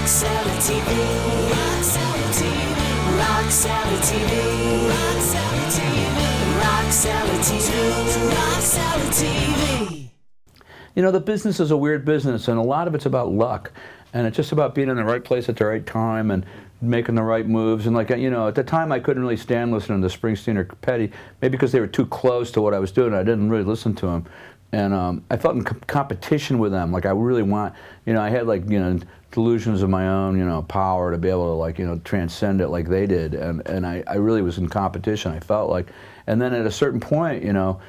Rock Cellar TV. Rock Cellar TV. Rock Cellar TV. Rock Cellar TV. Rock Cellar TV. Rock Cellar TV. You know, the business is a weird business, and a lot of it's about luck. And it's just about being in the right place at the right time and making the right moves. And like, you know, at the time I couldn't really stand listening to Springsteen or Petty, maybe because they were too close to what I was doing. I didn't really listen to them. And I felt in competition with them. Like I really want, you know, I had like, you know, delusions of my own, you know, power to be able to like, you know, transcend it like they did. And I really was in competition, I felt like. And then at a certain point, you know,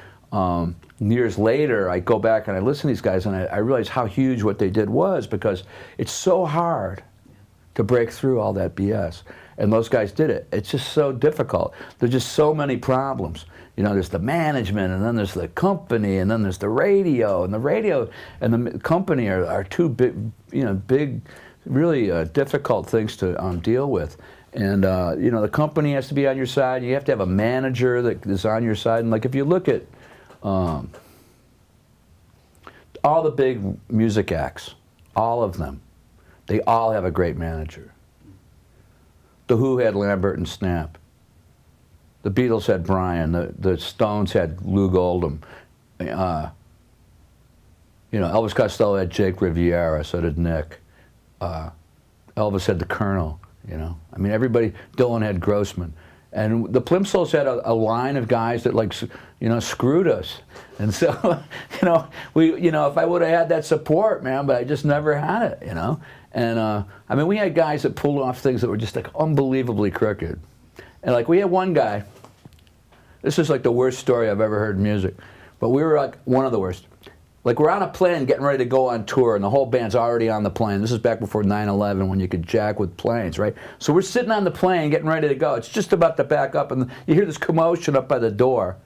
years later, I go back and I listen to these guys and I realize how huge what they did was, because it's so hard to break through all that BS. And those guys did it. It's just so difficult. There's just so many problems. You know, there's the management, and then there's the company, and then there's the radio. And the radio and the company are two big, you know, really difficult things to deal with. And, you know, the company has to be on your side. You have to have a manager that is on your side. And like if you look at all the big music acts, all of them, they all have a great manager. The Who had Lambert and Snap. The Beatles had Brian. The Stones had Lou Goldham. You know, Elvis Costello had Jake Riviera, so did Nick. Elvis had the Colonel, you know. I mean, everybody, Dylan had Grossman. And the Plimsolls had a line of guys that, like, you know, screwed us. And so, you know, if I would have had that support, man, but I just never had it, you know. And, I mean, we had guys that pulled off things that were just, like, unbelievably crooked. And, like, we had one guy, this is, like, the worst story I've ever heard in music, but we were, like, one of the worst. Like, we're on a plane getting ready to go on tour, and the whole band's already on the plane. This is back before 9/11 when you could jack with planes, right? So we're sitting on the plane getting ready to go. It's just about to back up, and you hear this commotion up by the door.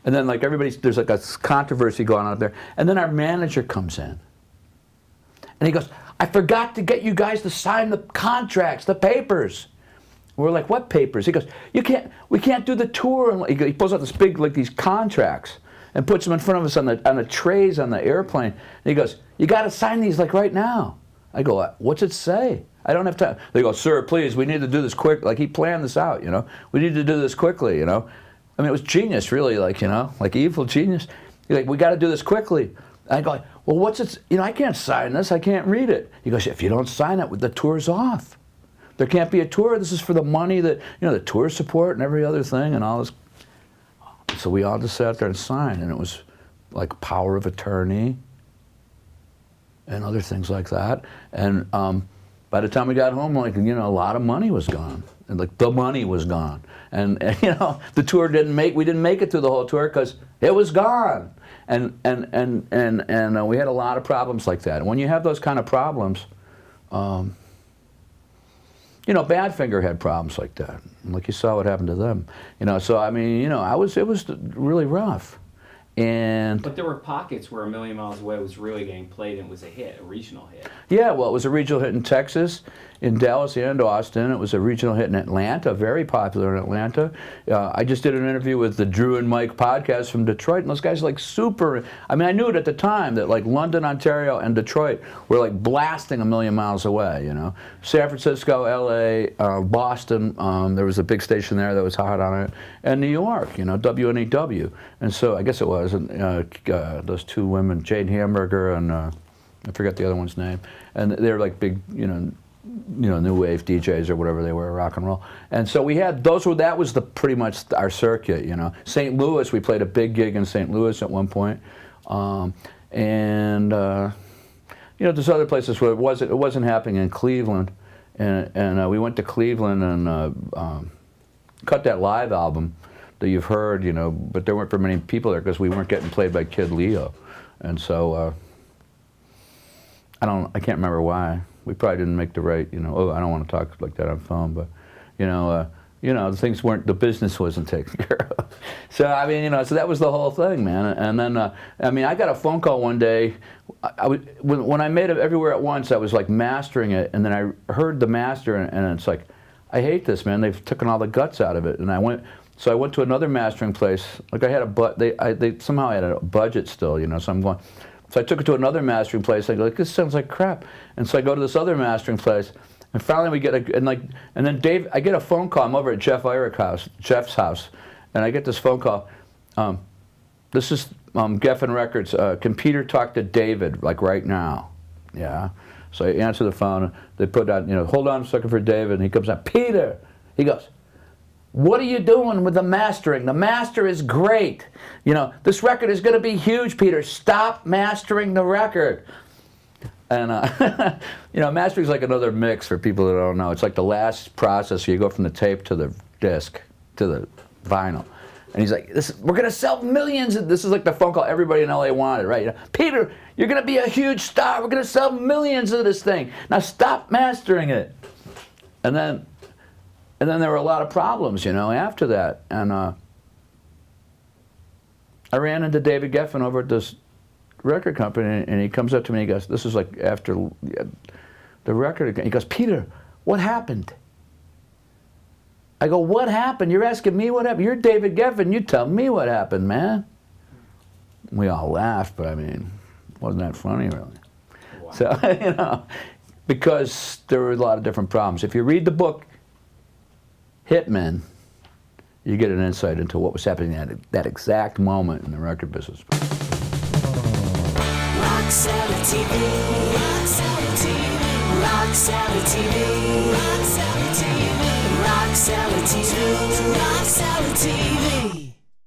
And then, like, there's like a controversy going on up there. And then our manager comes in. And he goes, I forgot to get you guys to sign the contracts, the papers. We're like, what papers? He goes, we can't do the tour. He pulls out this big, like, these contracts and puts them in front of us on the trays on the airplane. And he goes, you got to sign these like right now. I go, what's it say? I don't have time. They go, sir, please, we need to do this quick. Like, he planned this out, you know. We need to do this quickly, you know. I mean, it was genius, really, like, you know, like evil genius. He's like, we got to do this quickly. I go, well, what's it? You know, I can't sign this. I can't read it. He goes, if you don't sign it, the tour's off. There can't be a tour. This is for the money that, you know, the tour support and every other thing and all this. So we all just sat there and signed, and it was like power of attorney and other things like that. And by the time we got home, like, you know, a lot of money was gone. And like the money was gone. And you know, the tour we didn't make it through the whole tour because it was gone. And we had a lot of problems like that. And when you have those kind of problems, you know, Badfinger had problems like that. Like you saw what happened to them. You know, so I mean, you know, it was really rough. But there were pockets where A Million Miles Away was really getting played and it was a hit, a regional hit. Yeah, well, it was a regional hit in Texas, in Dallas, and Austin. It was a regional hit in Atlanta, very popular in Atlanta. I just did an interview with the Drew and Mike podcast from Detroit, and those guys like super, I mean, I knew it at the time that like London, Ontario, and Detroit were like blasting A Million Miles Away, you know. San Francisco, LA, Boston, there was a big station there that was hot on it, and New York, you know, WNEW. And so I guess it was, and those two women, Jane Hamburger and I forget the other one's name, and they're like big, you know, new wave DJs or whatever they were, rock and roll. And so we had that was pretty much our circuit, you know. St. Louis, we played a big gig in St. Louis at one point, and you know, there's other places where it wasn't happening in Cleveland, and we went to Cleveland and cut that live album that you've heard, you know, but there weren't very many people there because we weren't getting played by Kid Leo, and so I can't remember why. We probably didn't make the right, you know. Oh, I don't want to talk like that on phone, but you know, the business wasn't taken care of. So I mean, you know, so that was the whole thing, man. And then I mean, I got a phone call one day. When I made it Everywhere at Once, I was like mastering it, and then I heard the master, and it's like, I hate this, man. They've taken all the guts out of it, and I went to another mastering place. Like I had they somehow had a budget still, you know. So I'm going. So I took it to another mastering place. I go, like, this sounds like crap. And so I go to this other mastering place, And finally we get and then Dave, I get a phone call. I'm over at Jeff's house, and I get this phone call. This is Geffen Records. Can Peter talk to David like right now? Yeah. So I answer the phone. They put out, hold on a second for David. And he comes out, Peter. He goes, what are you doing with the mastering? The master is great. This record is going to be huge, Peter. Stop mastering the record. And, mastering is like another mix for people that don't know. It's like the last process. You go from the tape to the disc, to the vinyl. And he's like, we're going to sell millions. This is like the phone call everybody in LA wanted, right? Peter, you're going to be a huge star. We're going to sell millions of this thing. Now stop mastering it. And then there were a lot of problems, after that. And I ran into David Geffen over at this record company, and he comes up to me and he goes, this is like after the record. He goes, Peter, what happened? I go, what happened? You're asking me what happened? You're David Geffen. You tell me what happened, man. We all laughed, but I mean, wasn't that funny, really? Wow. So, because there were a lot of different problems. If you read the book, Hitmen, you get an insight into what was happening at that exact moment in the record business. Rock Cellar TV, Rock Cellar TV, Rock Cellar TV, Rock Cellar TV, Rock Cellar TV, Rock Cellar TV.